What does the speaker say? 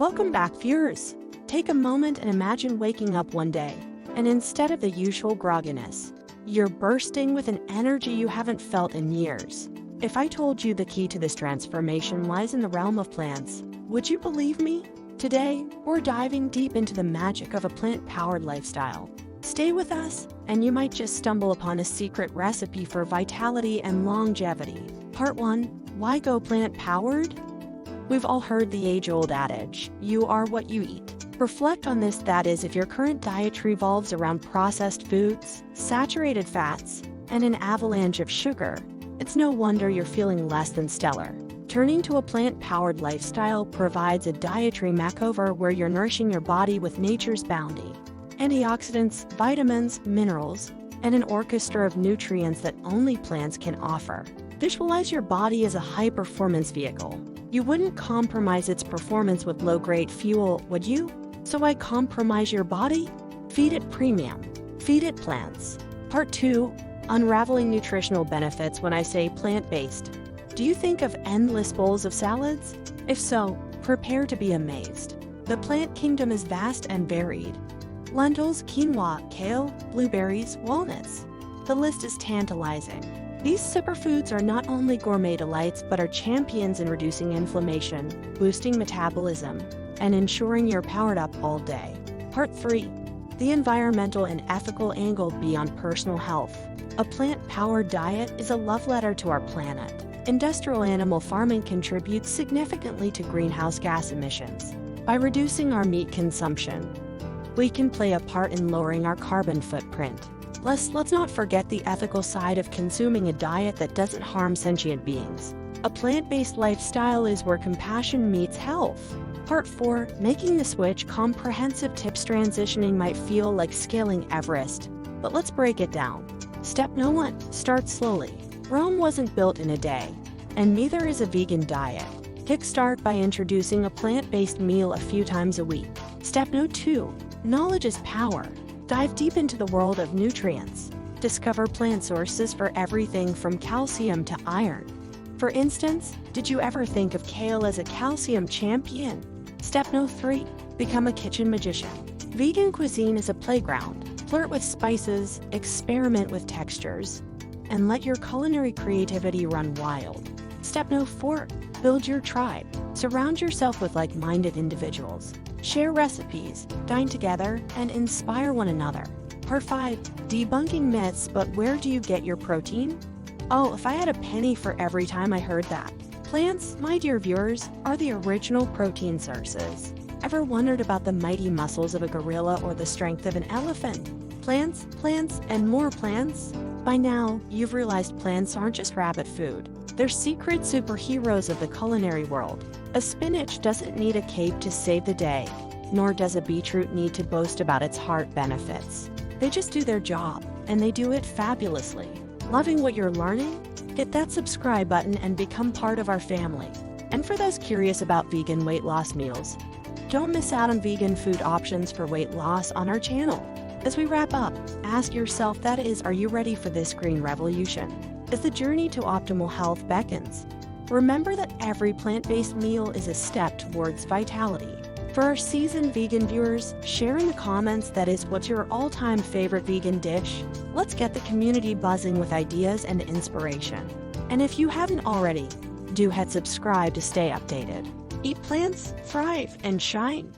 Welcome back, viewers. Take a moment and imagine waking up one day, and instead of the usual grogginess, you're bursting with an energy you haven't felt in years. If I told you the key to this transformation lies in the realm of plants, would you believe me? Today, we're diving deep into the magic of a plant-powered lifestyle. Stay with us, and you might just stumble upon a secret recipe for vitality and longevity. Part 1. Why go plant-powered? We've all heard the age-old adage, you are what you eat. Reflect on this, that is, if your current diet revolves around processed foods, saturated fats, and an avalanche of sugar, it's no wonder you're feeling less than stellar. Turning to a plant-powered lifestyle provides a dietary makeover where you're nourishing your body with nature's bounty. Antioxidants, vitamins, minerals, and an orchestra of nutrients that only plants can offer. Visualize your body as a high-performance vehicle. You wouldn't compromise its performance with low-grade fuel, would you? So why compromise your body? Feed it premium. Feed it plants. Part 2. Unraveling nutritional benefits. When I say plant-based, do you think of endless bowls of salads? If so, prepare to be amazed. The plant kingdom is vast and varied. Lentils, quinoa, kale, blueberries, walnuts. The list is tantalizing. These superfoods are not only gourmet delights but are champions in reducing inflammation, boosting metabolism, and ensuring you're powered up all day. Part 3. The environmental and ethical angle beyond personal health. A plant-powered diet is a love letter to our planet. Industrial animal farming contributes significantly to greenhouse gas emissions. By reducing our meat consumption, we can play a part in lowering our carbon footprint. Let's not forget the ethical side of consuming a diet that doesn't harm sentient beings. A plant-based lifestyle is where compassion meets health. Part 4. Making the switch. Comprehensive tips. Transitioning might feel like scaling Everest, but let's break it down. Step no. 1. Start slowly. Rome wasn't built in a day, and neither is a vegan diet. Kickstart by introducing a plant-based meal a few times a week. Step No. 2. Knowledge is power. Dive deep into the world of nutrients. Discover plant sources for everything from calcium to iron. For instance, did you ever think of kale as a calcium champion? Step No. 3. Become a kitchen magician. Vegan cuisine is a playground. Flirt with spices, experiment with textures, and let your culinary creativity run wild. Step No. 4. Build your tribe. Surround yourself with like-minded individuals. Share recipes, dine together, and inspire one another. Part 5. Debunking myths. But where do you get your protein? Oh, if I had a penny for every time I heard that. Plants, my dear viewers, are the original protein sources. Ever wondered about the mighty muscles of a gorilla or the strength of an elephant? Plants, and more plants? By now, you've realized plants aren't just rabbit food. They're secret superheroes of the culinary world. A spinach doesn't need a cape to save the day, nor does a beetroot need to boast about its heart benefits. They just do their job, and they do it fabulously. Loving what you're learning? Hit that subscribe button and become part of our family. And for those curious about vegan weight loss meals, don't miss out on vegan food options for weight loss on our channel. As we wrap up, ask yourself, that is, are you ready for this green revolution? As the journey to optimal health beckons, remember that every plant-based meal is a step towards vitality. For our seasoned vegan viewers, share in the comments, that is, what's your all-time favorite vegan dish? Let's get the community buzzing with ideas and inspiration. And if you haven't already, do hit subscribe to stay updated. Eat plants, thrive, and shine.